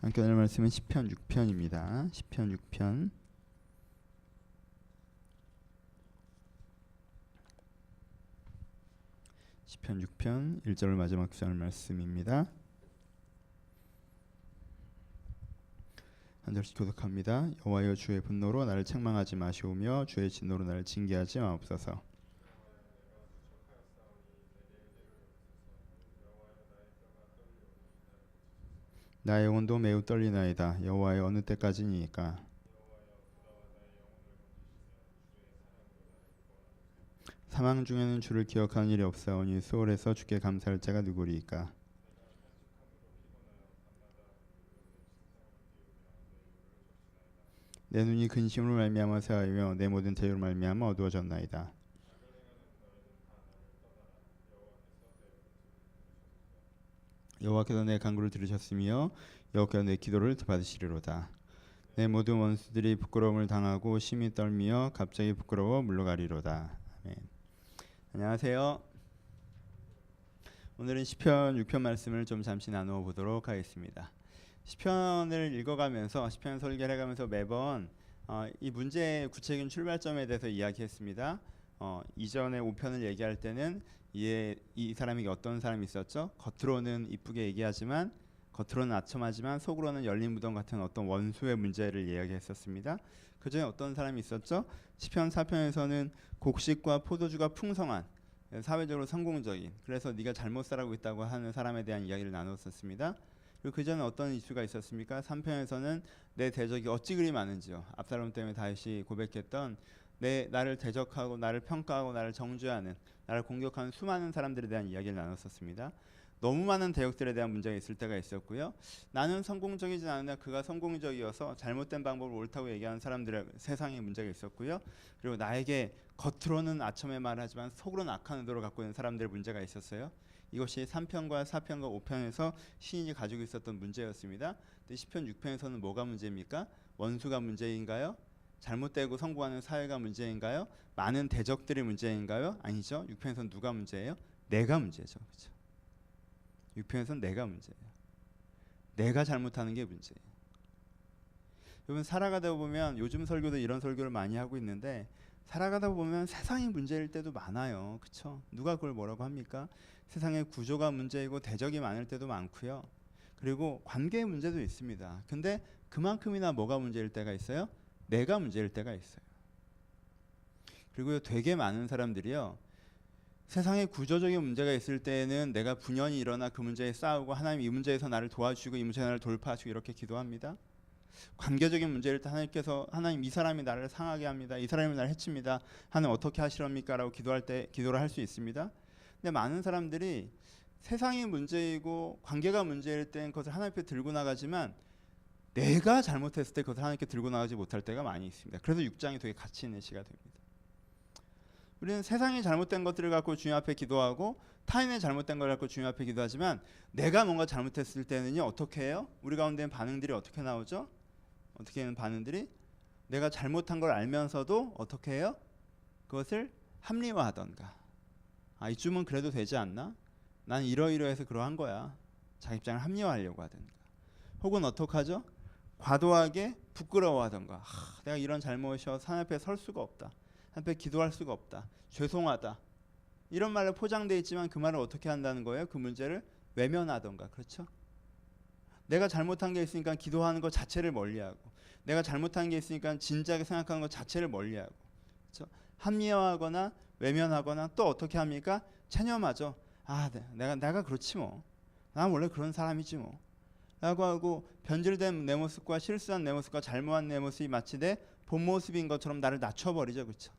함께 나눌 말씀은 시편 6편입니다. 시편 6편 시편 6편 1절 마지막 구절 말씀입니다. 한 절씩 교독합니다. 여호와여, 주의 분노로 나를 책망하지 마시오며 주의 진노로 나를 징계하지 마옵소서. 나의 영혼도 매우 떨리나이다. 여호와여, 어느 때까지니까? 사망 중에는 주를 기억하는 일이 없사오니 수월에서 주께 감사할 자가 누구리이까? 내 눈이 근심으로 말미암아 새하며 내 모든 재유로 말미암아 어두워졌나이다. 여호와께서 내 간구를 들으셨으며 여호와께서 내 기도를 받으시리로다. 내 모든 원수들이 부끄러움을 당하고 심히 떨며 갑자기 부끄러워 물러가리로다. 아멘. 안녕하세요. 오늘은 시편 6편 말씀을 좀 잠시 나누어 보도록 하겠습니다. 시편을 읽어가면서 시편 설계를 해가면서 매번 이 문제의 구체적인 출발점에 대해서 이야기했습니다. 이전에 5편을 얘기할 때는 이 사람에게 어떤 사람이 있었죠? 겉으로는 이쁘게 얘기하지만 겉으로는 아첨하지만 속으로는 열린 무덤 같은 어떤 원수의 문제를 이야기했었습니다. 그전에 어떤 사람이 있었죠? 시편 4편에서는 곡식과 포도주가 풍성한 사회적으로 성공적인, 그래서 네가 잘못 살아가고 있다고 하는 사람에 대한 이야기를 나눴었습니다. 그리고 그전에 어떤 이슈가 있었습니까? 3편에서는 내 대적이 어찌 그리 많은지요. 압살롬 때문에 다윗이 고백했던 나를 대적하고 나를 평가하고 나를 정죄하는, 나를 공격하는 수많은 사람들에 대한 이야기를 나눴었습니다. 너무 많은 대적들에 대한 문제가 있을 때가 있었고요. 나는 성공적이지 않으나 그가 성공적이어서 잘못된 방법을 옳다고 얘기하는 사람들의 세상에 문제가 있었고요. 그리고 나에게 겉으로는 아첨의 말을 하지만 속으로는 악한 의도를 갖고 있는 사람들의 문제가 있었어요. 이것이 3편과 4편과 5편에서 시인이 가지고 있었던 문제였습니다. 근데 시편 6편에서는 뭐가 문제입니까? 원수가 문제인가요? 잘못되고 성공하는 사회가 문제인가요? 많은 대적들이 문제인가요? 아니죠. 6편에서는 누가 문제예요? 내가 문제죠. 그렇죠? 6편에서는 내가 문제예요. 내가 잘못하는 게 문제예요. 여러분, 살아가다 보면 요즘 설교도 이런 설교를 많이 하고 있는데 살아가다 보면 세상이 문제일 때도 많아요. 그렇죠? 누가 그걸 뭐라고 합니까? 세상의 구조가 문제이고 대적이 많을 때도 많고요. 그리고 관계의 문제도 있습니다. 근데 그만큼이나 뭐가 문제일 때가 있어요? 내가 문제일 때가 있어요. 그리고 되게 많은 사람들이요, 세상에 구조적인 문제가 있을 때에는 내가 분연히 일어나 그 문제에 싸우고 하나님 이 문제에서 나를 도와주시고 이 문제에 나를 돌파하시고 이렇게 기도합니다. 관계적인 문제일 때 하나님께서 하나님 이 사람이 나를 상하게 합니다. 이 사람이 나를 해칩니다. 하나님 어떻게 하시렵니까? 라고 기도할 때 기도를 할 수 있습니다. 근데 많은 사람들이 세상이 문제이고 관계가 문제일 땐 그것을 하나님 앞에 들고 나가지만 내가 잘못했을 때 그것을 하나님께 들고 나가지 못할 때가 많이 있습니다. 그래서 6장이 되게 가치 있는 시가 됩니다. 우리는 세상이 잘못된 것들을 갖고 주님 앞에 기도하고 타인의 잘못된 걸 갖고 주님 앞에 기도하지만 내가 뭔가 잘못했을 때는요, 어떻게 해요? 우리 가운데는 반응들이 어떻게 나오죠? 어떻게 하는 반응들이? 내가 잘못한 걸 알면서도 어떻게 해요? 그것을 합리화하던가, 이쯤은 그래도 되지 않나? 난 이러이러해서 그러한 거야. 자기 입장을 합리화하려고 하던가, 혹은 어떻게 하죠? 과도하게 부끄러워하던가, 내가 이런 잘못이어서 하나님 앞에 설 수가 없다, 하나님 앞에 기도할 수가 없다, 죄송하다, 이런 말로 포장되어 있지만 그 말을 어떻게 한다는 거예요? 그 문제를 외면하던가. 그렇죠? 내가 잘못한 게 있으니까 기도하는 것 자체를 멀리하고, 내가 잘못한 게 있으니까 진지하게 생각하는 것 자체를 멀리하고, 그렇죠? 합리화하거나 외면하거나 또 어떻게 합니까? 체념하죠. 내가 그렇지 뭐, 난 원래 그런 사람이지 뭐 라고 하고, 변질된 내 모습과 실수한 내 모습과 잘못한 내 모습이 마치 내 본 모습인 것처럼 나를 낮춰버리죠. 그렇죠?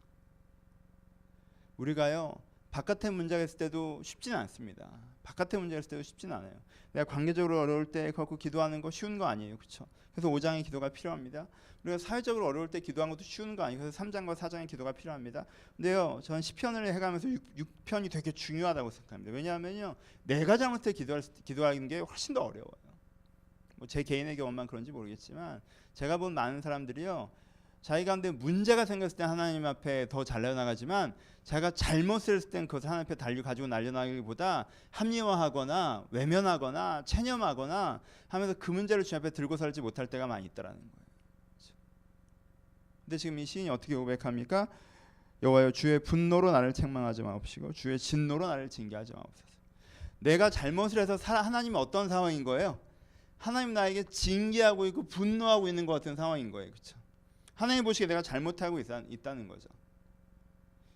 우리가요, 바깥의 문제가 있을 때도 쉽지는 않습니다. 바깥의 문제가 있을 때도 쉽지는 않아요. 내가 관계적으로 어려울 때 갖고 기도하는 거 쉬운 거 아니에요. 그렇죠? 그래서 5장의 기도가 필요합니다. 우리가 사회적으로 어려울 때 기도하는 것도 쉬운 거 아니에요. 그래서 3장과 4장의 기도가 필요합니다. 근데요, 저는 시편을 해가면서 6편이 되게 중요하다고 생각합니다. 왜냐하면요, 내가 잘못해 기도하는 게 훨씬 더 어려워요. 뭐 제 개인의 경험만 그런지 모르겠지만 제가 본 많은 사람들이요, 자기 가운데 문제가 생겼을 때 하나님 앞에 더 잘 나가지만 자기가 잘못을 했을 땐 그것을 하나님 앞에 가지고 날려나가기보다 합리화하거나 외면하거나 체념하거나 하면서 그 문제를 주님 앞에 들고 살지 못할 때가 많이 있다라는 거예요. 근데 지금 이 시인이 어떻게 고백합니까? 여호와여 주의 분노로 나를 책망하지 마옵시고 주의 진노로 나를 징계하지 마옵소서. 내가 잘못을 해서 하나님은 어떤 상황인 거예요? 하나님 나에게 징계하고 있고 분노하고 있는 것 같은 상황인 거예요. 그렇죠? 하나님 보시기에 내가 잘못하고 있다는 거죠.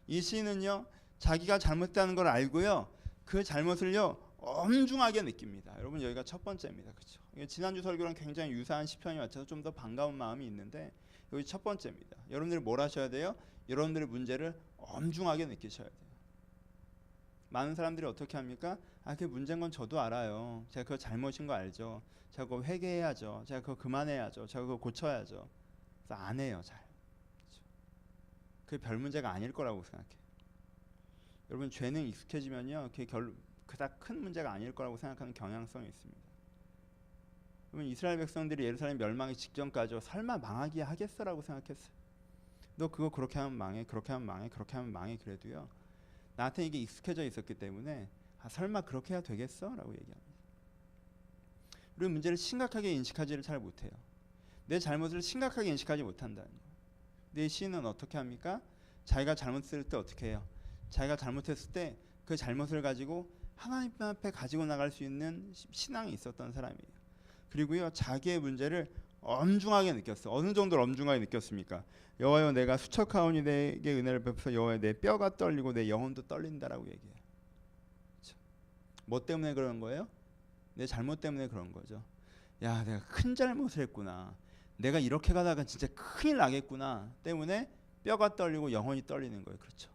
이 시인은요 자기가 잘못했다는 걸 알고요 그 잘못을요 엄중하게 느낍니다. 여러분 여기가 첫 번째입니다. 그렇죠? 지난주 설교랑 굉장히 유사한 시편이 맞춰서 좀 더 반가운 마음이 있는데 여기 첫 번째입니다. 여러분들이 뭘 하셔야 돼요? 여러분들의 문제를 엄중하게 느끼셔야 돼요. 많은 사람들이 어떻게 합니까? 그게 문제인 건 저도 알아요. 제가 그거 잘못인 거 알죠. 제가 그거 회개해야죠. 제가 그거 그만해야죠. 제가 그거 고쳐야죠. 그래서 안 해요. 잘. 그게 별 문제가 아닐 거라고 생각해요. 여러분 죄는 익숙해지면요 그게 그닥 큰 문제가 아닐 거라고 생각하는 경향성이 있습니다. 여러분 이스라엘 백성들이 예루살렘 멸망이 직전까지 설마 망하기 하겠어라고 생각했어요. 너 그거 그렇게 하면 망해, 그렇게 하면 망해, 그렇게 하면 망해 그래도요 나한테 이게 익숙해져 있었기 때문에 설마 그렇게 해야 되겠어라고 얘기합니다. 우리 문제를 심각하게 인식하지를 잘 못해요. 내 잘못을 심각하게 인식하지 못한다는 거예요. 내 시인은 어떻게 합니까? 자기가 잘못했을 때 어떻게 해요? 자기가 잘못했을 때 그 잘못을 가지고 하나님 앞에 가지고 나갈 수 있는 신앙이 있었던 사람이에요. 그리고요 자기의 문제를 엄중하게 느꼈어. 어느 정도로 엄중하게 느꼈습니까? 여호와여 내가 수척하오니 내게 은혜를 베푸소. 여호와여 내 뼈가 떨리고 내 영혼도 떨린다라고 얘기해요. 그렇죠? 뭐 때문에 그런 거예요? 내 잘못 때문에 그런 거죠. 야 내가 큰 잘못을 했구나. 내가 이렇게 가다가 진짜 큰일 나겠구나 때문에 뼈가 떨리고 영혼이 떨리는 거예요. 그렇죠?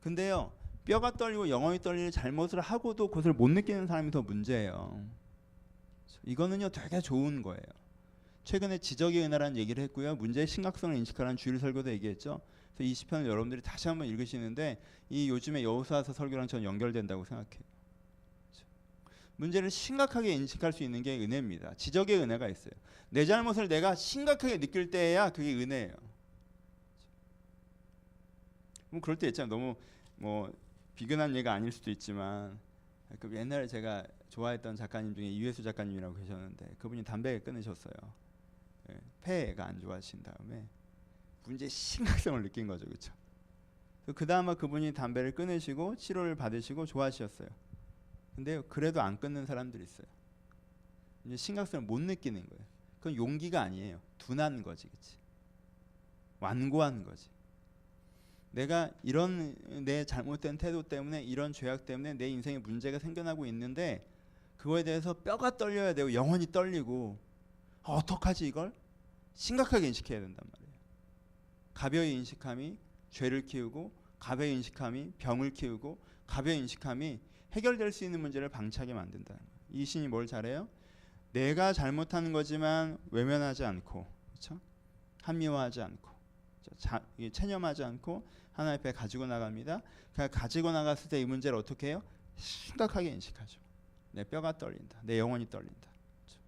근데요 뼈가 떨리고 영혼이 떨리는 잘못을 하고도 그것을 못 느끼는 사람이 더 문제예요. 이거는요 되게 좋은 거예요. 최근에 지적의 은혜라는 얘기를 했고요. 문제의 심각성을 인식하라는 주일 설교도 얘기했죠. 그래서 이 시편을 여러분들이 다시 한번 읽으시는데 이 요즘에 여호수아서 설교랑 저는 연결된다고 생각해요. 문제를 심각하게 인식할 수 있는 게 은혜입니다. 지적의 은혜가 있어요. 내 잘못을 내가 심각하게 느낄 때야 그게 은혜예요. 그럴 때 있잖아요. 너무 뭐 비근한 예가 아닐 수도 있지만 그 옛날에 제가 좋아했던 작가님 중에 이회수 작가님이라고 계셨는데 그분이 담배 끊으셨어요. 폐가 안 좋아지신 다음에 문제의 심각성을 느낀 거죠. 그렇죠? 그 다음에 그분이 담배를 끊으시고 치료를 받으시고 좋아지셨어요. 근데 그래도 안 끊는 사람들이 있어요. 이제 심각성을 못 느끼는 거예요. 그건 용기가 아니에요. 둔한 거지. 그치? 완고한 거지. 내가 이런 내 잘못된 태도 때문에 이런 죄악 때문에 내 인생에 문제가 생겨나고 있는데 그거에 대해서 뼈가 떨려야 되고 영혼이 떨리고 어떡하지 이걸? 심각하게 인식해야 된단 말이에요. 가벼이 인식함이 죄를 키우고 가벼이 인식함이 병을 키우고 가벼이 인식함이 해결될 수 있는 문제를 방치하게 만든다는 거예요. 이 신이 뭘 잘해요? 내가 잘못하는 거지만 외면하지 않고 그렇죠? 합리화하지 않고 체념하지 않고 하나님 앞에 가지고 나갑니다. 가지고 나갔을 때 이 문제를 어떻게 해요? 심각하게 인식하죠. 내 뼈가 떨린다. 내 영혼이 떨린다. 그렇죠?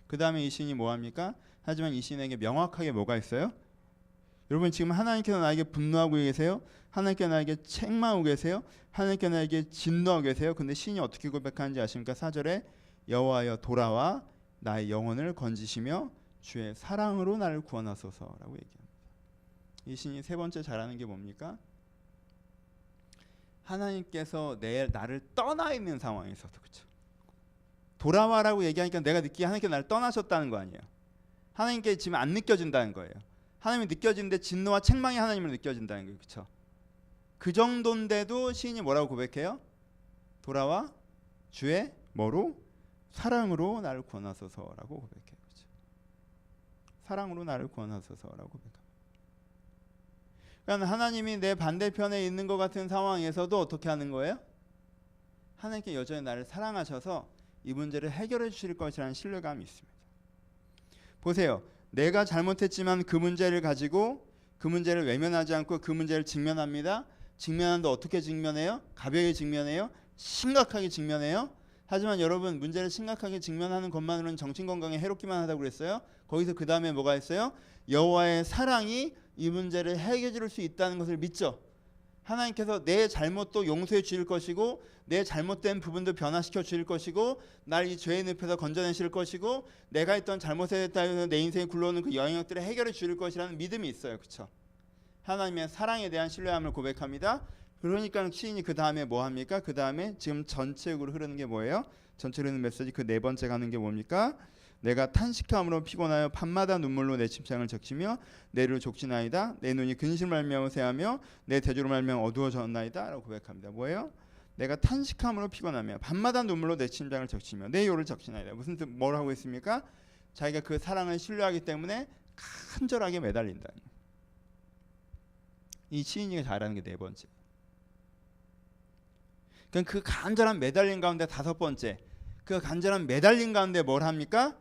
그 다음에 이 신이 뭐합니까? 하지만 이 신에게 명확하게 뭐가 있어요? 여러분 지금 하나님께서 나에게 분노하고 계세요. 하나님께서 나에게 책망하고 계세요. 하나님께서 나에게 진노하고 계세요. 근데 신이 어떻게 고백하는지 아십니까? 4절에 여호와여 돌아와 나의 영혼을 건지시며 주의 사랑으로 나를 구원하소서라고 얘기합니다. 이 신이 세 번째 잘하는 게 뭡니까? 하나님께서 나를 떠나 있는 상황에 있어서 그렇죠. 돌아와라고 얘기하니까 내가 느끼기에 하나님께서 나를 떠나셨다는 거 아니에요. 하나님께 지금 안 느껴진다는 거예요. 하나님이 느껴지는데 진노와 책망이 하나님을 느껴진다는 거예요. 그렇죠? 그 정도인데도 시인이 뭐라고 고백해요? 돌아와 주의 뭐로? 사랑으로 나를 구원하소서라고 고백해요. 그렇죠? 사랑으로 나를 구원하소서라고 고백합니다. 그러니까 하나님이 내 반대편에 있는 것 같은 상황에서도 어떻게 하는 거예요? 하나님께 여전히 나를 사랑하셔서 이 문제를 해결해 주실 것이라는 신뢰감이 있습니다. 보세요. 내가 잘못했지만 그 문제를 가지고 그 문제를 외면하지 않고 그 문제를 직면합니다. 직면하는데 어떻게 직면해요? 가벼이 직면해요? 심각하게 직면해요? 하지만 여러분 문제를 심각하게 직면하는 것만으로는 정신건강에 해롭기만 하다고 그랬어요? 거기서 그 다음에 뭐가 있어요? 여호와의 사랑이 이 문제를 해결해 줄 수 있다는 것을 믿죠. 하나님께서 내 잘못도 용서해 주실 것이고 내 잘못된 부분도 변화시켜 주실 것이고 날 이 죄의 늪에서 건져내실 것이고 내가 했던 잘못에 따라서 내 인생에 굴러오는 그 영역들을 해결해 주실 것이라는 믿음이 있어요. 그렇죠? 하나님의 사랑에 대한 신뢰함을 고백합니다. 그러니까 시인이 그 다음에 뭐 합니까? 그 다음에 지금 전체적으로 흐르는 게 뭐예요? 전체로 흐르는 메시지 그 네 번째 가는 게 뭡니까? 내가 탄식함으로 피곤하여 밤마다 눈물로 내 침상을 적시며 내를 족지나이다. 내 눈이 근심 말미암아 새하며 내 대조로 말미암아 어두워졌나이다 라고 고백합니다. 뭐예요? 내가 탄식함으로 피곤하며 밤마다 눈물로 내 침상을 적시며 내 요를 적시나이다. 무슨 뜻 뭘 하고 있습니까? 자기가 그 사랑을 신뢰하기 때문에 간절하게 매달린다. 이 시인이 잘하는 게 네 번째. 그러니까 그 간절한 매달림 가운데 다섯 번째. 그 간절한 매달림 가운데 뭘 합니까?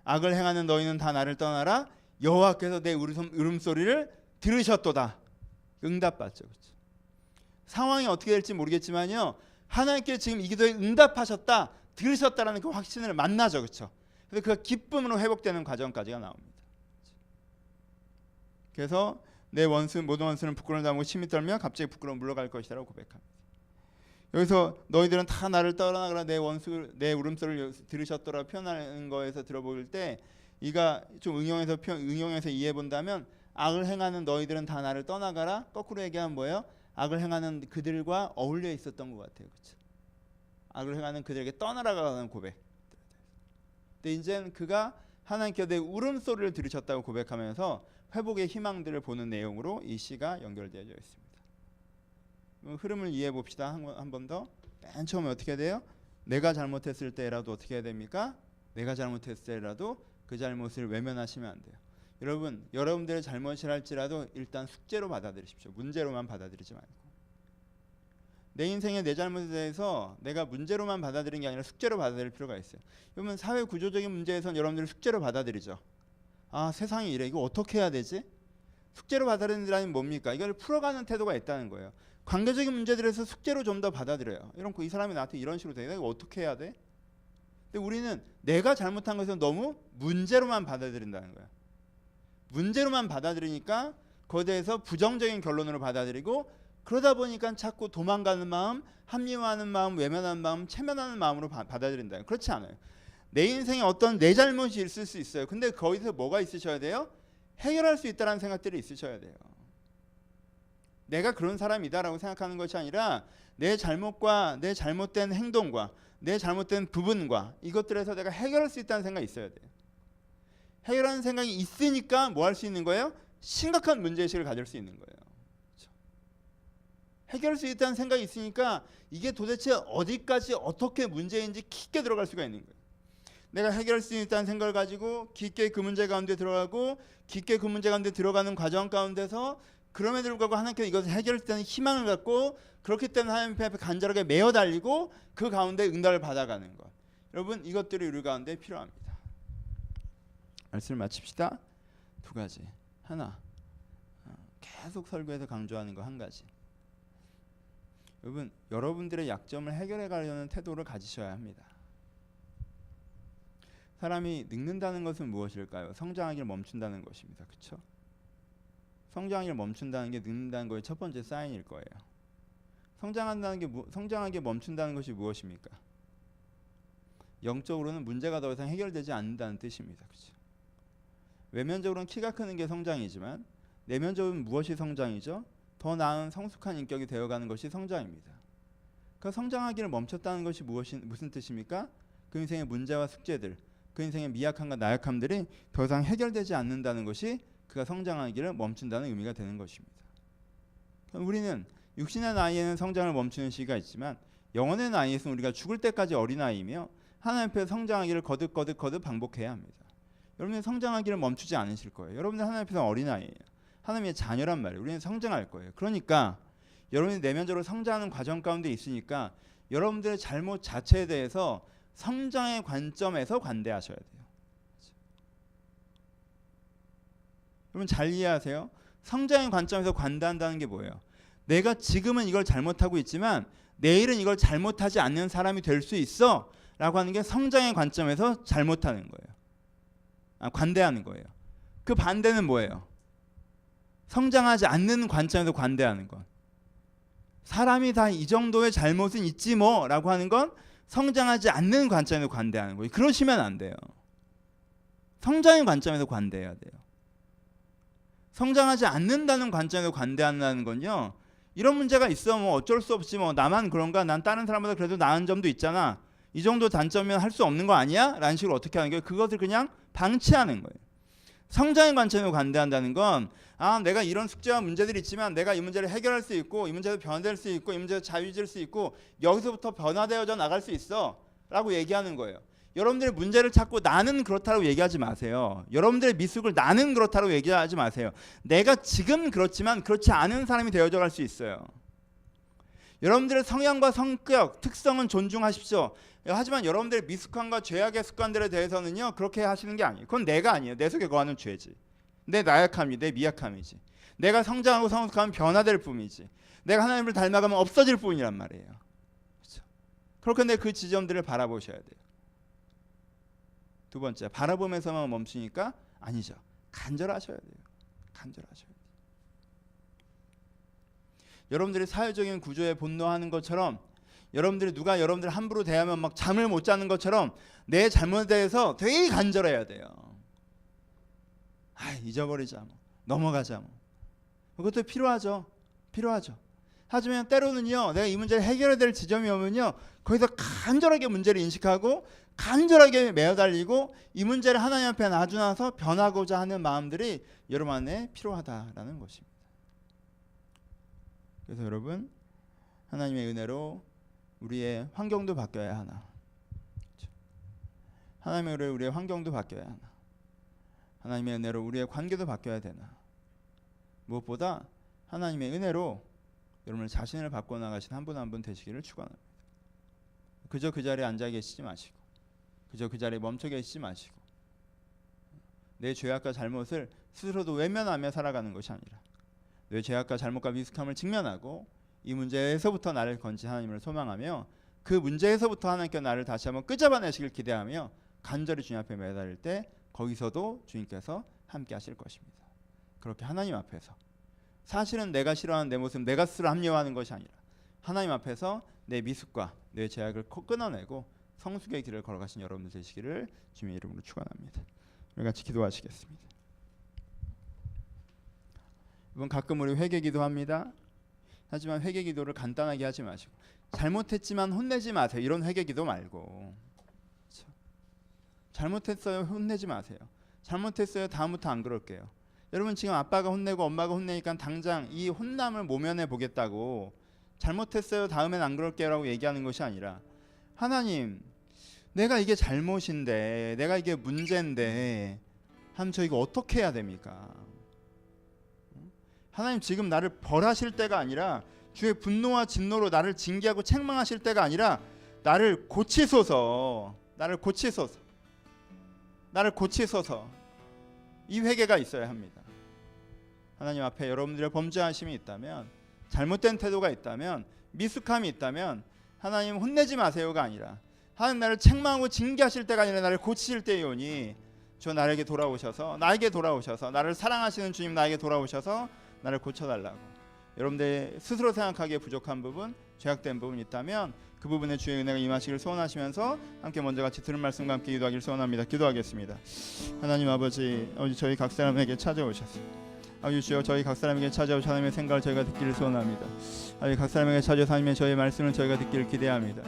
악을 행하는 너희는 다 나를 떠나라. 여호와께서 내 울음소리를 들으셨도다. 응답받죠. 그렇죠? 상황이 어떻게 될지 모르겠지만요. 하나님께 지금 이 기도에 응답하셨다. 들으셨다라는 그 확신을 만나죠. 그렇죠? 그래서 그 기쁨으로 회복되는 과정까지가 나옵니다. 그래서 내 원수 모든 원수는 부끄러움을 담고 심히 떨며 갑자기 부끄러움 물러갈 것이라고 고백합니다. 여기서 너희들은 다 나를 떠나가라 내 원수 내 울음소리를 들으셨더라 표현하는 거에서 들어볼 때 이가 좀 응용해서 이해해 본다면 악을 행하는 너희들은 다 나를 떠나가라 거꾸로 얘기하면 뭐예요? 악을 행하는 그들과 어울려 있었던 것 같아요. 그렇죠? 악을 행하는 그들에게 떠나라가는 고백. 근데 이제는 그가 하나님께 내 울음소리를 들으셨다고 고백하면서 회복의 희망들을 보는 내용으로 이 시가 연결되어 있습니다. 흐름을 이해해 봅시다. 한 번 더. 맨 처음에 어떻게 돼요? 내가 잘못했을 때라도 어떻게 해야 됩니까? 내가 잘못했을 때라도 그 잘못을 외면하시면 안 돼요. 여러분, 여러분들의 잘못이랄지라도 일단 숙제로 받아들이십시오. 문제로만 받아들이지 말고. 내 인생의 내 잘못에 대해서 내가 문제로만 받아들이는 게 아니라 숙제로 받아들일 필요가 있어요. 여러분, 사회 구조적인 문제에서는 여러분들이 숙제로 받아들이죠. 아, 세상이 이래. 이거 어떻게 해야 되지? 숙제로 받아들이는 뭡니까? 이걸 풀어가는 태도가 있다는 거예요. 관계적인 문제들에서 숙제로 좀 더 받아들여요. 이런 이 사람이 나한테 이런 식으로 돼. 이거 어떻게 해야 돼? 근데 우리는 내가 잘못한 것을 너무 문제로만 받아들인다는 거야. 문제로만 받아들이니까 거기에 대해서 부정적인 결론으로 받아들이고 그러다 보니까 자꾸 도망가는 마음, 합리화하는 마음, 외면하는 마음, 체면하는 마음으로 받아들인다. 그렇지 않아요. 내 인생에 어떤 내 잘못이 있을 수 있어요. 근데 거기서 뭐가 있으셔야 돼요? 해결할 수 있다는 생각들이 있으셔야 돼요. 내가 그런 사람이다라고 생각하는 것이 아니라 내 잘못과 내 잘못된 행동과 내 잘못된 부분과 이것들에서 내가 해결할 수 있다는 생각이 있어야 돼요. 해결하는 생각이 있으니까 뭐 할 수 있는 거예요? 심각한 문제의식을 가질 수 있는 거예요. 그렇죠? 해결할 수 있다는 생각이 있으니까 이게 도대체 어디까지 어떻게 문제인지 깊게 들어갈 수가 있는 거예요. 내가 해결할 수 있다는 생각을 가지고 깊게 그 문제 가운데 들어가고 깊게 그 문제 가운데 들어가는 과정 가운데서 그럼에도 불구하고 하나님께서 이것을 해결할 수 있다는 희망을 갖고 그렇기 때문에 하나님 앞에 간절하게 매어 달리고 그 가운데 응답을 받아가는 것. 여러분 이것들이 우리 가운데 필요합니다. 말씀을 마칩시다. 두 가지. 하나, 계속 설교에서 강조하는 거 한 가지. 여러분 여러분들의 약점을 해결해 가려는 태도를 가지셔야 합니다. 사람이 늙는다는 것은 무엇일까요? 성장하기를 멈춘다는 것입니다. 그렇죠? 성장하기를 멈춘다는 게 늙는다는 것의 첫 번째 사인일 거예요. 성장하게 멈춘다는 것이 무엇입니까? 영적으로는 문제가 더 이상 해결되지 않는다는 뜻입니다. 그렇죠? 외면적으로는 키가 크는 게 성장이지만 내면적으로는 무엇이 성장이죠? 더 나은 성숙한 인격이 되어가는 것이 성장입니다. 그 성장하기를 멈췄다는 것이 무슨 뜻입니까? 그 인생의 문제와 숙제들, 그 인생의 미약함과 나약함들이 더 이상 해결되지 않는다는 것이 그가 성장하기를 멈춘다는 의미가 되는 것입니다. 우리는 육신의 나이에는 성장을 멈추는 시기가 있지만 영혼의 나이에서는 우리가 죽을 때까지 어린아이이며 하나님 앞에 성장하기를 거듭 반복해야 합니다. 여러분이 성장하기를 멈추지 않으실 거예요. 여러분들 하나님 앞에서 어린아이예요. 하나님의 자녀란 말이에요. 우리는 성장할 거예요. 그러니까 여러분이 내면적으로 성장하는 과정 가운데 있으니까 여러분들의 잘못 자체에 대해서 성장의 관점에서 관대하셔야 돼요. 여러분 잘 이해하세요? 성장의 관점에서 관대한다는 게 뭐예요? 내가 지금은 이걸 잘못하고 있지만 내일은 이걸 잘못하지 않는 사람이 될 수 있어 라고 하는 게 성장의 관점에서 잘못하는 거예요. 관대하는 거예요. 그 반대는 뭐예요? 성장하지 않는 관점에서 관대하는 것. 사람이 다 이 정도의 잘못은 있지 뭐 라고 하는 건 성장하지 않는 관점에서 관대하는 거예요. 그러시면 안 돼요. 성장의 관점에서 관대해야 돼요. 성장하지 않는다는 관점에서 관대한다는 건요, 이런 문제가 있어 뭐 어쩔 수 없지 뭐 나만 그런가, 난 다른 사람보다 그래도 나은 점도 있잖아, 이 정도 단점이면 할 수 없는 거 아니야? 라는 식으로 어떻게 하는 거예요? 그것을 그냥 방치하는 거예요. 성장의 관점에서 관대한다는 건 내가 이런 숙제와 문제들이 있지만 내가 이 문제를 해결할 수 있고 이 문제에서 변화될 수 있고 이 문제에서 자유해질 수 있고 여기서부터 변화되어져 나갈 수 있어 라고 얘기하는 거예요. 여러분들의 문제를 찾고 나는 그렇다고 얘기하지 마세요. 여러분들의 미숙을 나는 그렇다고 얘기하지 마세요. 내가 지금 그렇지만 그렇지 않은 사람이 되어져 갈 수 있어요. 여러분들의 성향과 성격, 특성은 존중하십시오. 하지만 여러분들의 미숙함과 죄악의 습관들에 대해서는요, 그렇게 하시는 게 아니에요. 그건 내가 아니에요. 내 속에 거하는 죄지. 내 나약함이, 내 미약함이지. 내가 성장하고 성숙하면 변화될 뿐이지. 내가 하나님을 닮아가면 없어질 뿐이란 말이에요. 그렇죠? 그렇게 그 지점들을 바라보셔야 돼요. 두 번째, 바라보면서만 멈추니까 아니죠. 간절하셔야 돼요. 간절하셔야 돼요. 여러분들이 사회적인 구조에 분노하는 것처럼, 여러분들이 누가 여러분들 함부로 대하면 막 잠을 못 자는 것처럼 내 잘못에 대해서 되게 간절해야 돼요. 잊어버리자 뭐, 넘어가자 뭐. 그것도 필요하죠. 하지만 때로는요, 내가 이 문제를 해결해야 될 지점이 오면요, 거기서 간절하게 문제를 인식하고 간절하게 매어달리고 이 문제를 하나님 앞에 놔주나서 변하고자 하는 마음들이 여러분 안에 필요하다라는 것입니다. 그래서 여러분, 하나님의 은혜로 우리의 환경도 바뀌어야 하나? 하나님의 은혜로 우리의 환경도 바뀌어야 하나? 하나님의 은혜로 우리의 관계도 바뀌어야 되나? 무엇보다 하나님의 은혜로 여러분의 자신을 바꿔나가신 한 분 한 분 되시기를 축원합니다. 그저 그 자리에 앉아 계시지 마시고, 그저 그 자리에 멈춰 계시지 마시고, 내 죄악과 잘못을 스스로도 외면하며 살아가는 것이 아니라 내 죄악과 잘못과 미숙함을 직면하고 이 문제에서부터 나를 건진 하나님을 소망하며 그 문제에서부터 하나님께 나를 다시 한번 끄잡아내시길 기대하며 간절히 주님 앞에 매달릴 때 거기서도 주님께서 함께 하실 것입니다. 그렇게 하나님 앞에서, 사실은 내가 싫어하는 내 모습 내가 스스로 합리화하는 것이 아니라 하나님 앞에서 내 미숙과 내 죄악을 끊어내고 성숙의 길을 걸어가신 여러분들 되시기를 주님의 이름으로 축원합니다. 우리 같이 기도하시겠습니다. 이번 가끔 우리 회개 기도합니다. 하지만 회개 기도를 간단하게 하지 마시고 잘못했지만 혼내지 마세요. 이런 회개 기도 말고, 그렇죠? 잘못했어요, 혼내지 마세요. 잘못했어요, 다음부터 안 그럴게요. 여러분 지금 아빠가 혼내고 엄마가 혼내니까 당장 이 혼남을 모면해 보겠다고 잘못했어요, 다음엔 안 그럴게요 라고 얘기하는 것이 아니라, 하나님, 내가 이게 잘못인데, 내가 이게 문제인데 하면 저 이거 어떻게 해야 됩니까? 하나님, 지금 나를 벌하실 때가 아니라 주의 분노와 진노로 나를 징계하고 책망하실 때가 아니라 나를 고치소서, 나를 고치소서, 나를 고치소서. 이 회개가 있어야 합니다. 하나님 앞에 여러분들의 범죄하심이 있다면, 잘못된 태도가 있다면, 미숙함이 있다면 하나님 혼내지 마세요가 아니라 하나님 나를 책망하고 징계하실 때가 아니라 나를 고치실 때이오니 주 나에게 돌아오셔서, 나에게 돌아오셔서, 나를 사랑하시는 주님 나에게 돌아오셔서 나를 고쳐달라고. 여러분들 스스로 생각하기에 부족한 부분, 죄악된 부분이 있다면 그 부분에 주의 은혜가 임하시길 소원하시면서 함께 먼저 같이 들은 말씀과 함께 기도하기를 소원합니다. 기도하겠습니다. 하나님 아버지, 저희 각 사람에게 찾아오셔서 아버지 주여, 저희 각 사람에게 찾아오셔서 하나님의 생각을 저희가 듣기를 소원합니다. 아버지 각 사람에게 찾아오셔서 하나님의 저희 말씀을 저희가 듣기를 기대합니다.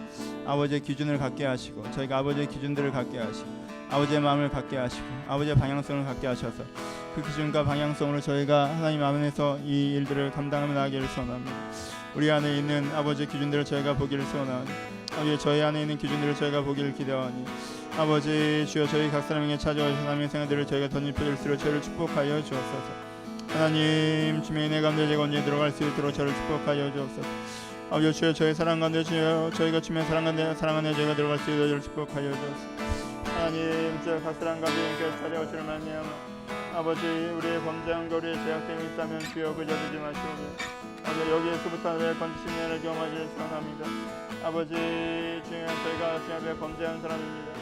아버지의 기준을 갖게 하시고, 저희가 아버지의 기준들을 갖게 하시고, 아버지의 마음을 갖게 하시고, 아버지의 방향성을 갖게 하셔서 그 기준과 방향성으로 저희가 하나님 안에서 이 일들을 감당하며 나가기를 소원합니다. 우리 안에 있는 아버지의 기준들을 저희가 보기를 소원하니, 아버지 저희 안에 있는 기준들을 저희가 보기를 기대하니, 아버지 주여, 저희 각 사람에게 찾아오셔서 하나님의 생활들을 저희가 덧입혀질수록 저를 축복하여 주옵소서. 하나님, 주의 은혜 가운데 제가 언제 들어갈 수 있도록 저를 축복하여 주옵소서. 아버지 주여, 저희 사랑 가운데 주여, 저희가 주의 사랑 가운데 저희가 들어갈 수 있도록 저를 축복하여 주옵소서. 하나님, 저 각 사람 가운데 주님께서 찾아오시를 말미암아 아버지 우리의 범죄한 우리의 죄악됨이 있다면 주여 그저 두지 마시오며, 아버지 여기에서부터 나를 건지신 은혜를 경험하기를 소원합니다. 아버지 주여, 저희가 주님 앞에 범죄한 사람입니다.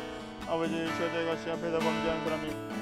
아버지 주여, 저희가 주님 앞에서 범죄한 사람입니다.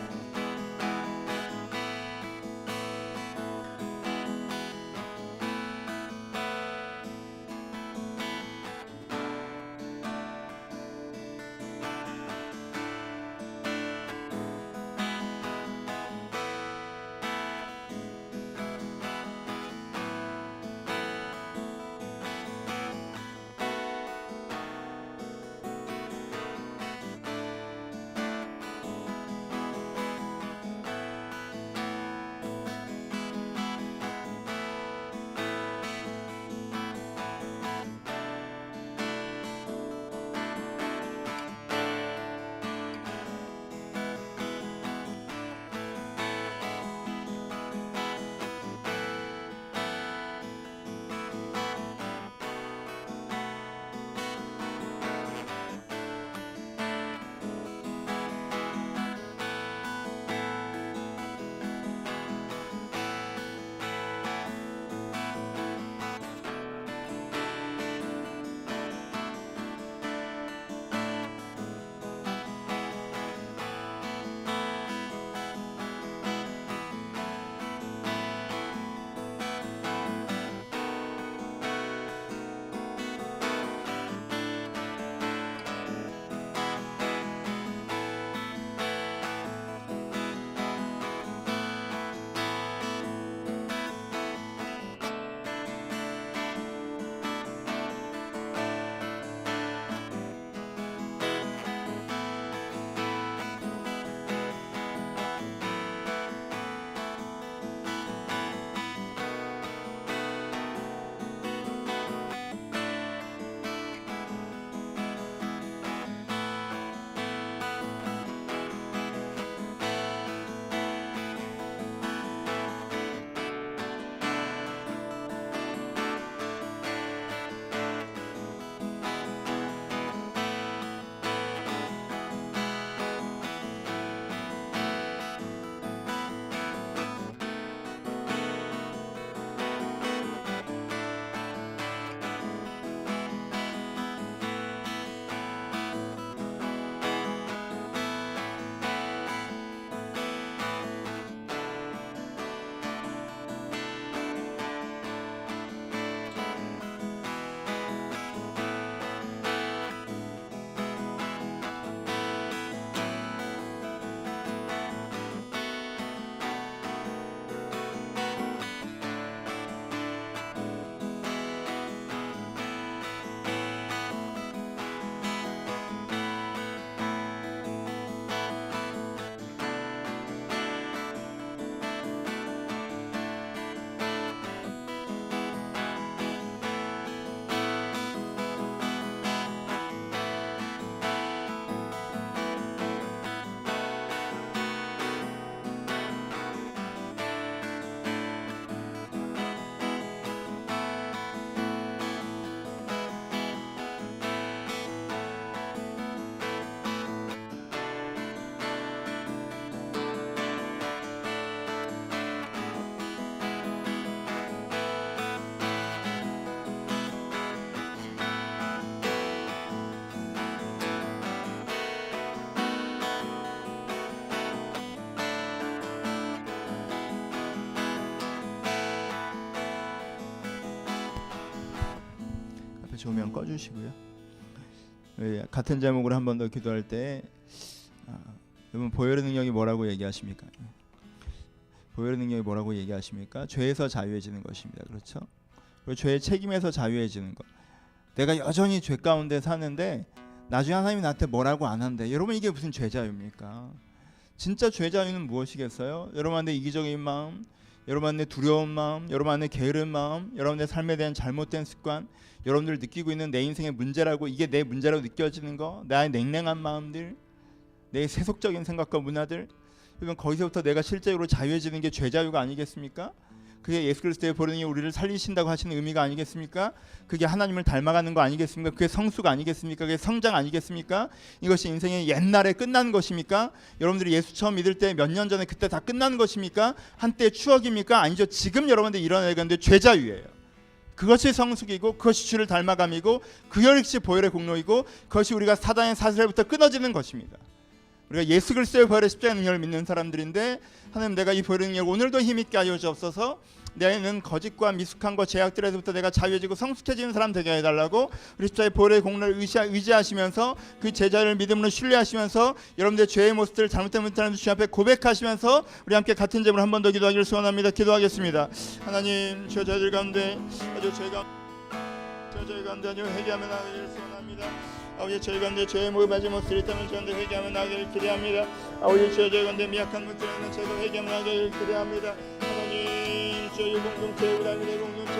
옆에 조명 꺼주시고요. 같은 제목으로 한 번 더 기도할 때 여러분 보혈의 능력이 뭐라고 얘기하십니까? 보혈의 능력이 뭐라고 얘기하십니까? 죄에서 자유해지는 것입니다. 그렇죠? 그리고 죄의 책임에서 자유해지는 것. 내가 여전히 죄 가운데 사는데 나중에 하나님이 나한테 뭐라고 안 한대. 여러분 이게 무슨 죄 자유입니까? 진짜 죄 자유는 무엇이겠어요? 여러분의 이기적인 마음, 여러분의 두려운 마음, 여러분의 게으른 마음, 여러분의 삶에 대한 잘못된 습관, 여러분들 느끼고 있는 내 인생의 문제라고, 이게 내 문제라고 느껴지는 거, 나의 냉랭한 마음들, 내 세속적인 생각과 문화들, 그러면 거기서부터 내가 실제로 자유해지는 게 죄 자유가 아니겠습니까? 그게 예수 그리스도의 보혈이 우리를 살리신다고 하시는 의미가 아니겠습니까? 그게 하나님을 닮아가는 거 아니겠습니까? 그게 성숙 아니겠습니까? 그게 성장 아니겠습니까? 이것이 인생의 옛날에 끝난 것입니까? 여러분들이 예수 처음 믿을 때 몇 년 전에 그때 다 끝난 것입니까? 한때 추억입니까? 아니죠. 지금 여러분들 일어나야 되는데 죄자유예요. 그것이 성숙이고 그것이 주를 닮아감이고 그 역시 보혈의 공로이고 그것이 우리가 사단의 사슬로부터 끊어지는 것입니다. 우리가 예수 그리스도의 보혈의 십자가의 능력을 믿는 사람들인데 하나님 내가 이 보혈의 능력을 오늘도 힘있게 하여 주옵소서. 내는 거짓과 미숙함과 죄악들에서부터 내가 자유해지고 성숙해지는 사람 되게 해달라고 우리 십자가의 보혈의 공로를 의지하시면서 그 제자를 믿음으로 신뢰하시면서 여러분들의 죄의 모습들을 잘못된 모습들을 주님 앞에 고백하시면서 우리 함께 같은 제목으로 한 번 더 기도하기를 소원합니다. 기도하겠습니다. 하나님 저 저희들 가운데 아주 저희 가운데 아주 회개하며 나가기를 소원합니다. 아버지 저희 가운데 죄의 모습 맞은 모습들이 있다면 저희 가운데 회개하며 나가기를 기대합니다. 아버지 저희 가운데 미약한 모습들이 있는 저희도 회개하며 나가기를 기대합니다. 하나님 저희 공동체 우리 아버지의 공동체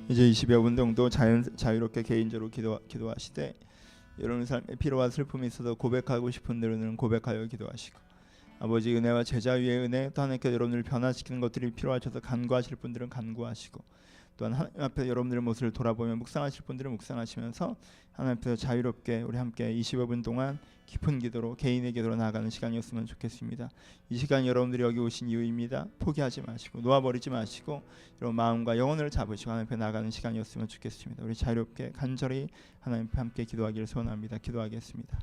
이제 20여 분 정도 자유롭게 개인적으로 기도하시되 여러분 삶에 피로와 슬픔이 있어도 고백하고 싶은 대로는 고백하여 기도하시고 아버지 은혜와 제자 위의 은혜 또 하나님께 여러분을 변화시키는 것들이 필요하셔서 간구하실 분들은 간구하시고 또한 하나님 앞에 여러분들의 모습을 돌아보며 묵상하실 분들은 묵상하시면서 하나님 앞에서 자유롭게 우리 함께 20여 분 동안 깊은 기도로 개인의 기도로 나아가는 시간이었으면 좋겠습니다. 이 시간 여러분들이 여기 오신 이유입니다. 포기하지 마시고 놓아버리지 마시고 여러분 마음과 영혼을 잡으시고 하나님 앞에 나가는 시간이었으면 좋겠습니다. 우리 자유롭게 간절히 하나님 앞에 함께 기도하기를 소원합니다. 기도하겠습니다.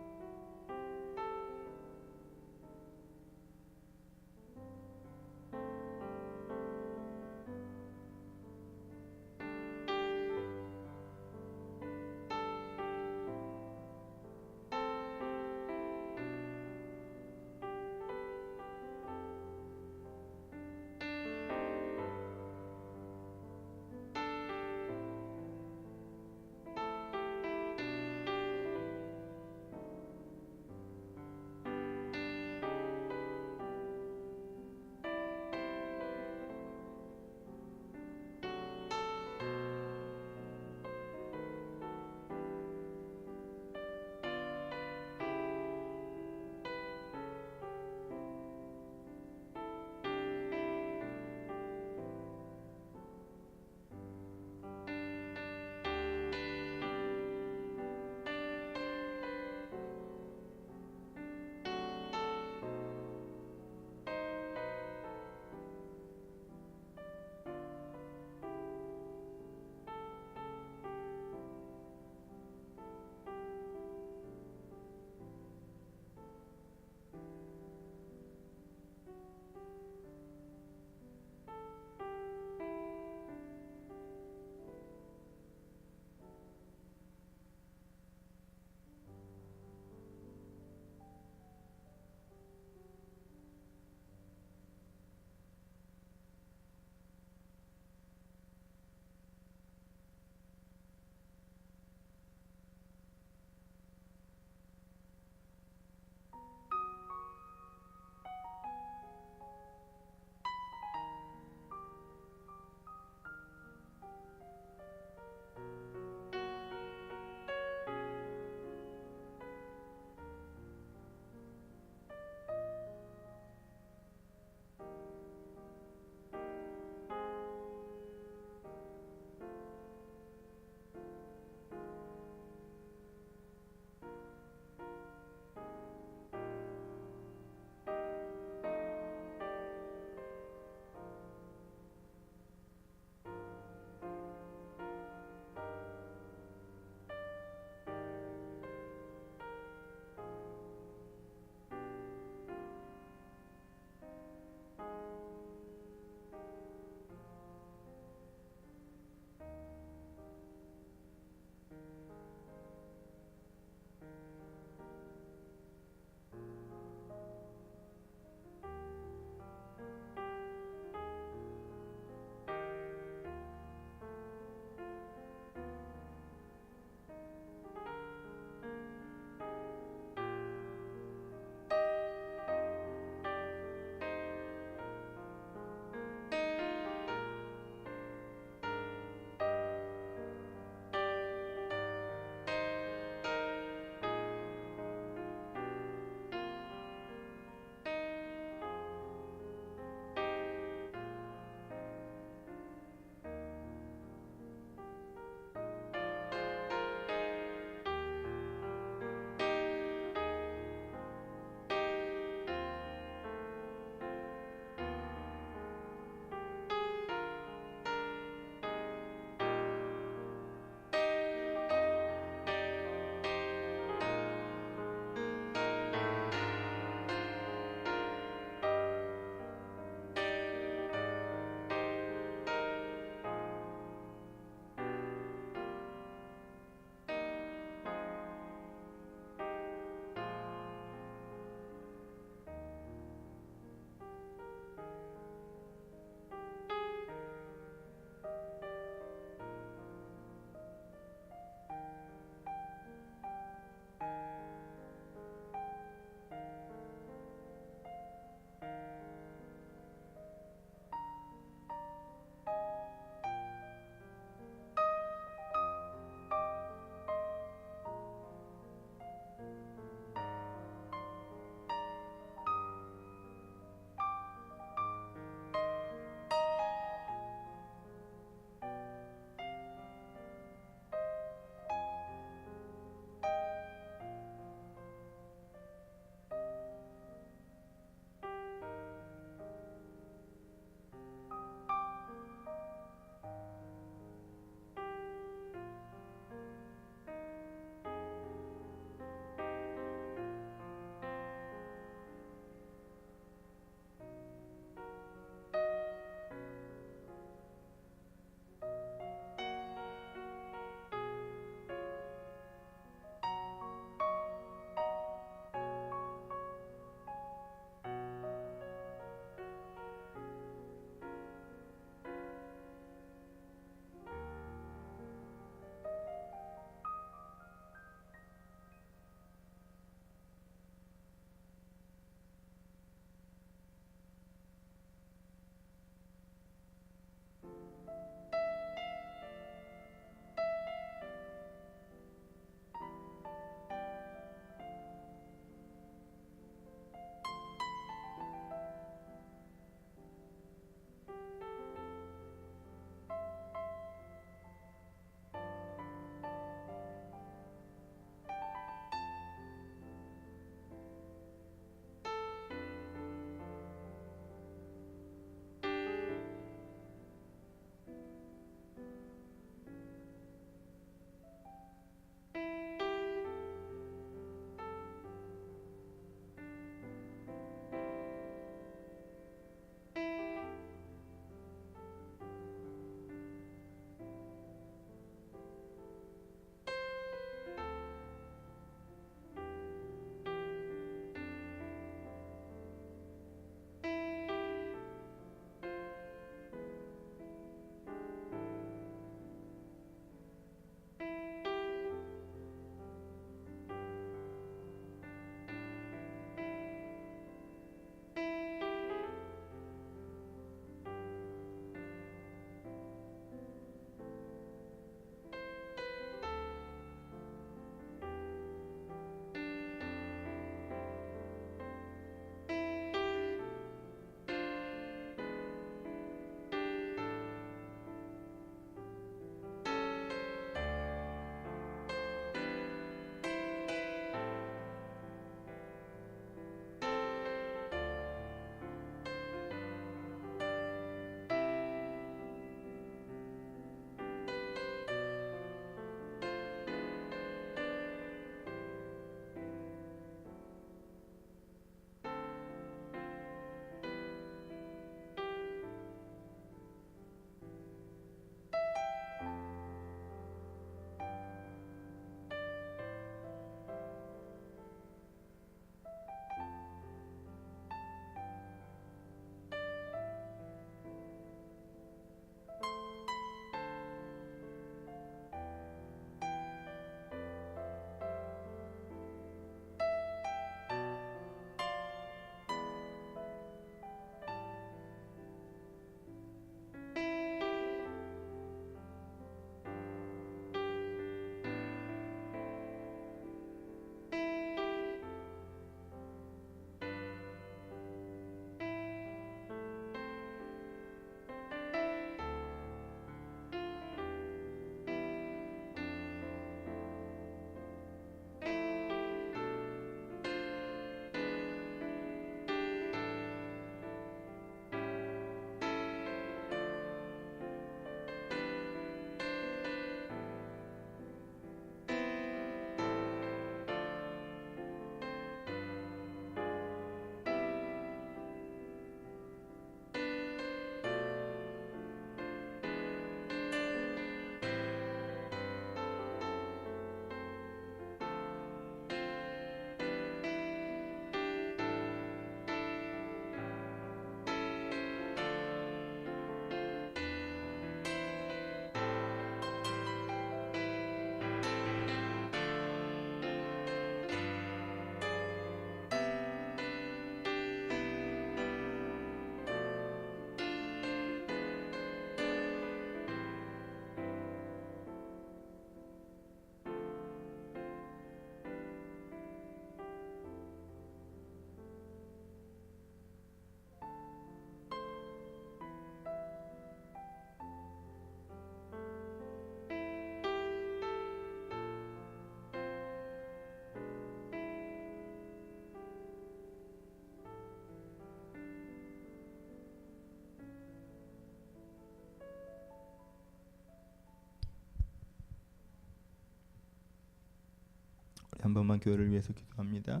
3번만 교회를 위해서 기도합니다.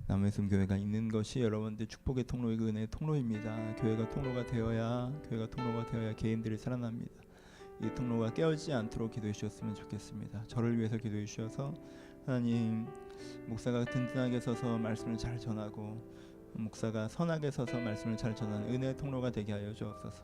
남해섬 교회가 있는 것이 여러분들 축복의 통로이고 은혜의 통로입니다. 교회가 통로가 되어야 개인들이 살아납니다. 이 통로가 깨어지지 않도록 기도해 주셨으면 좋겠습니다. 저를 위해서 기도해 주셔서 하나님, 목사가 든든하게 서서 말씀을 잘 전하고 목사가 선하게 서서 말씀을 잘 전하는 은혜의 통로가 되게 하여 주옵소서.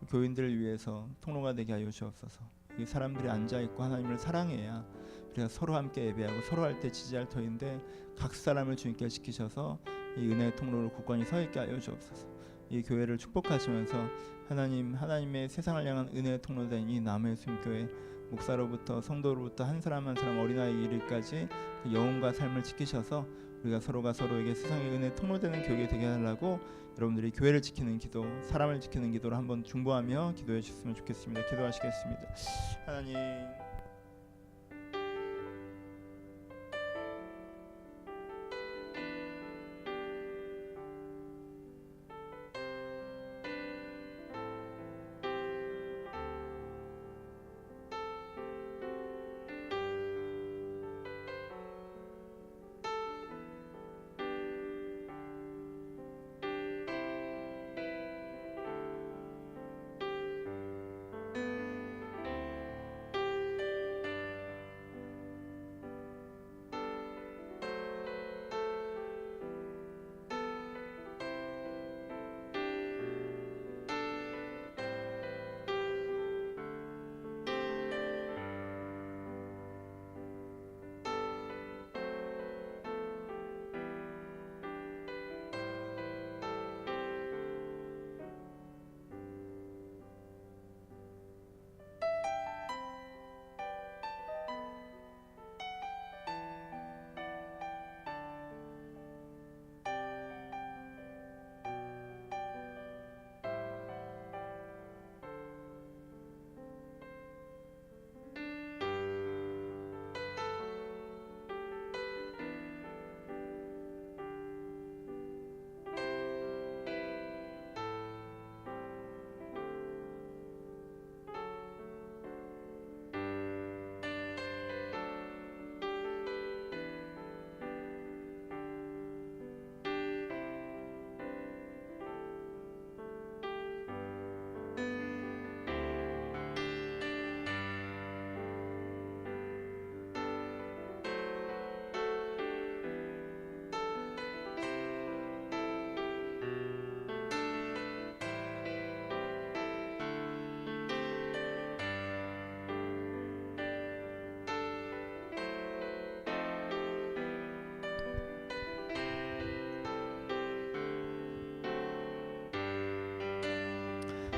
교인들을 위해서 통로가 되게 하여 주옵소서. 이 사람들이 앉아있고 하나님을 사랑해야 우리가 서로 함께 예배하고 서로 할 때 지지할 터인데 각 사람을 주님께 지키셔서 이 은혜의 통로를 굳건히 서 있게 하여 주옵소서. 이 교회를 축복하시면서 하나님의 세상을 향한 은혜의 통로된 이 남해섬 교회 목사로부터 성도로부터 한 사람 한 사람 어린아이 이르기까지 그 영혼과 삶을 지키셔서 우리가 서로가 서로에게 세상의 은혜 통로되는 교회 되게 하려고 여러분들이 교회를 지키는 기도, 사람을 지키는 기도를 한번 중보하며 기도해 주셨으면 좋겠습니다. 기도하시겠습니다. 하나님,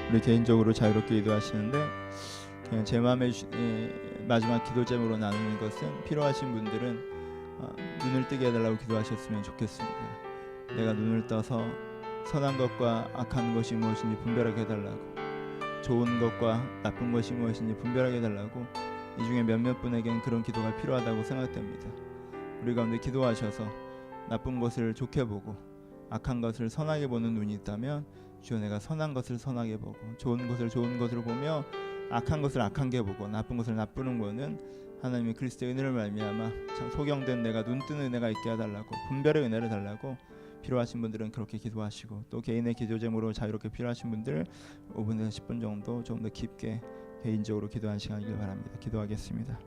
우리 개인적으로 자유롭게 기도하시는데 그냥 제 마음의 마지막 기도 제목으로 나누는 것은 필요하신 분들은 눈을 뜨게 해달라고 기도하셨으면 좋겠습니다. 내가 눈을 떠서 선한 것과 악한 것이 무엇인지 분별하게 해달라고, 좋은 것과 나쁜 것이 무엇인지 분별하게 해달라고, 이 중에 몇몇 분에게는 그런 기도가 필요하다고 생각됩니다. 우리 가운데 기도하셔서 나쁜 것을 좋게 보고 악한 것을 선하게 보는 눈이 있다면 주여, 내가 선한 것을 선하게 보고 좋은 것을 좋은 것으로 보며 악한 것을 악하게 보고 나쁜 것을 나쁘는 거는 하나님의 그리스도의 은혜를 말미암아 참 소경된 내가 눈 뜨는 은혜가 있게 해달라고, 분별의 은혜를 달라고 필요하신 분들은 그렇게 기도하시고, 또 개인의 기도 제목으로 자유롭게 필요하신 분들 5분에서 10분 정도 좀 더 깊게 개인적으로 기도하는 시간이길 바랍니다. 기도하겠습니다.